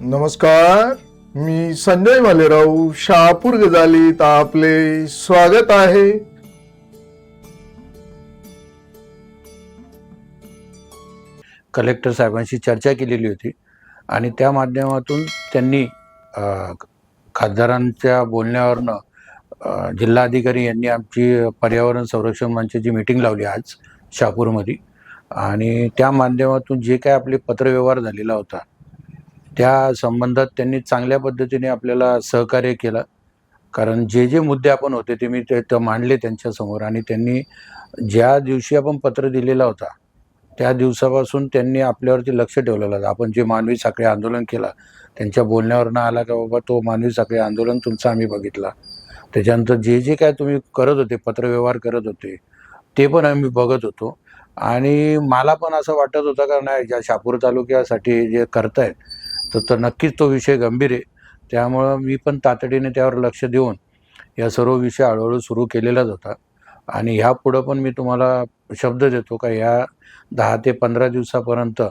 नमस्कार, मी संजय भालेराव शहापूर गजालीत आपले स्वागत आहे। कलेक्टर साहेबांशी चर्चा केलेली होती आणि त्या माध्यमातून त्यांनी खासदारांच्या बोलण्यावरनं जिल्हाधिकारी यांनी आमची पर्यावरण संरक्षण मंचाची मीटिंग लावली आज शहापूरमध्ये आणि त्या माध्यमातून जे काय आपले पत्रव्यवहार झालेला होता त्या संबंधात त्यांनी चांगल्या पद्धतीने आपल्याला सहकार्य केलं। कारण जे जे मुद्दे आपण होते ते मी ते मांडले त्यांच्यासमोर आणि त्यांनी ज्या दिवशी आपण पत्र दिलेला होता त्या दिवसापासून त्यांनी आपल्यावरती लक्ष ठेवलेलं होतं। आपण जे मानवी साखळी आंदोलन केलं त्यांच्या बोलण्यावरनं आला का बाबा तो मानवी साखळी आंदोलन तुमचं आम्ही बघितला, त्याच्यानंतर जे जे काय तुम्ही करत होते पत्रव्यवहार करत होते ते पण आम्ही बघत होतो आणि मला पण असं वाटत होतं का नाही ज्या शहापूर तालुक्यासाठी जे करतायत तर नक्कीच तो विषय गंभीर आहे। त्यामुळं मी पण तातडीने त्यावर लक्ष देऊन या सर्व विषय हळूहळू सुरू केलेलाच होता आणि ह्यापुढं पण मी तुम्हाला शब्द देतो का या 10 ते 15 दिवसापर्यंत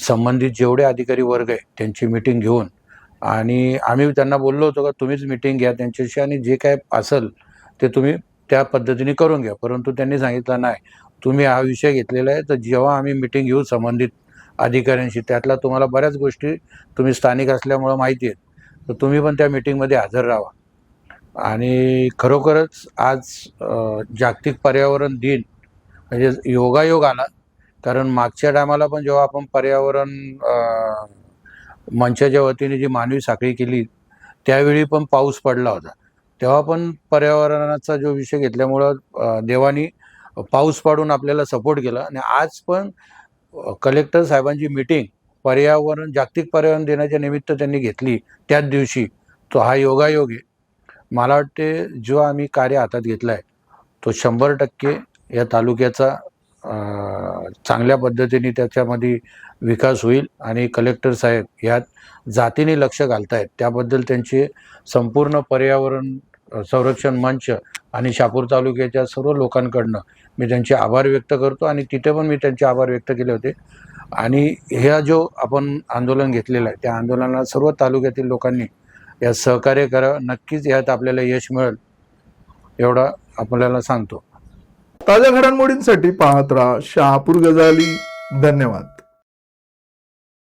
संबंधित जेवढे अधिकारी वर्ग आहे त्यांची मीटिंग घेऊन आणि आम्ही त्यांना बोललो होतो का तुम्हीच मीटिंग घ्या त्यांच्याशी आणि जे काय असेल ते तुम्ही त्या पद्धतीने करून घ्या। परंतु त्यांनी सांगितलं नाही तुम्ही हा विषय घेतलेला आहे तर जेव्हा आम्ही मीटिंग घेऊ संबंधित अधिकाऱ्यांशी त्यातला तुम्हाला बऱ्याच गोष्टी तुम्ही स्थानिक असल्यामुळं माहिती आहेत तर तुम्ही पण त्या मीटिंगमध्ये हजर राहा। आणि खरोखरच आज जागतिक पर्यावरण दिन म्हणजे योगायोग आला। कारण मागच्या टायमाला पण जेव्हा आपण पर्यावरण मंचाच्या वतीने जी मानवी साखळी केली त्यावेळी पण पाऊस पडला होता, तेव्हा पण पर्यावरणाचा जो विषय घेतल्यामुळं देवानी पाऊस पाडून आपल्याला सपोर्ट केला आणि आज पण कलेक्टर साहेबांची मीटिंग पर्यावरण जागतिक पर्यावरण दिनाच्या निमित्त त्यांनी घेतली त्याच दिवशी, तो हा योगायोग आहे। मला वाटते जो आम्ही कार्य हातात घेतला आहे तो 100% या तालुक्याचा चांगल्या पद्धतीने त्याच्यामध्ये विकास होईल आणि कलेक्टर साहेब यात जातीने लक्ष घालतायत त्याबद्दल त्यांचे संपूर्ण पर्यावरण संरक्षण मंच आणि शहापूर तालुक्याच्या सर्व लोकांकडनं मी त्यांचे आभार व्यक्त करतो आणि तिथे पण मी त्यांचे आभार व्यक्त केले होते। आणि ह्या जो आपण आंदोलन घेतलेलं आहे त्या आंदोलनाला सर्व तालुक्यातील लोकांनी यात सहकार्य करावं, नक्कीच यात आपल्याला यश मिळेल एवढा आपल्याला सांगतो। ताज्या घडामोडींसाठी पाहत राहा शहापूर गजाली। धन्यवाद।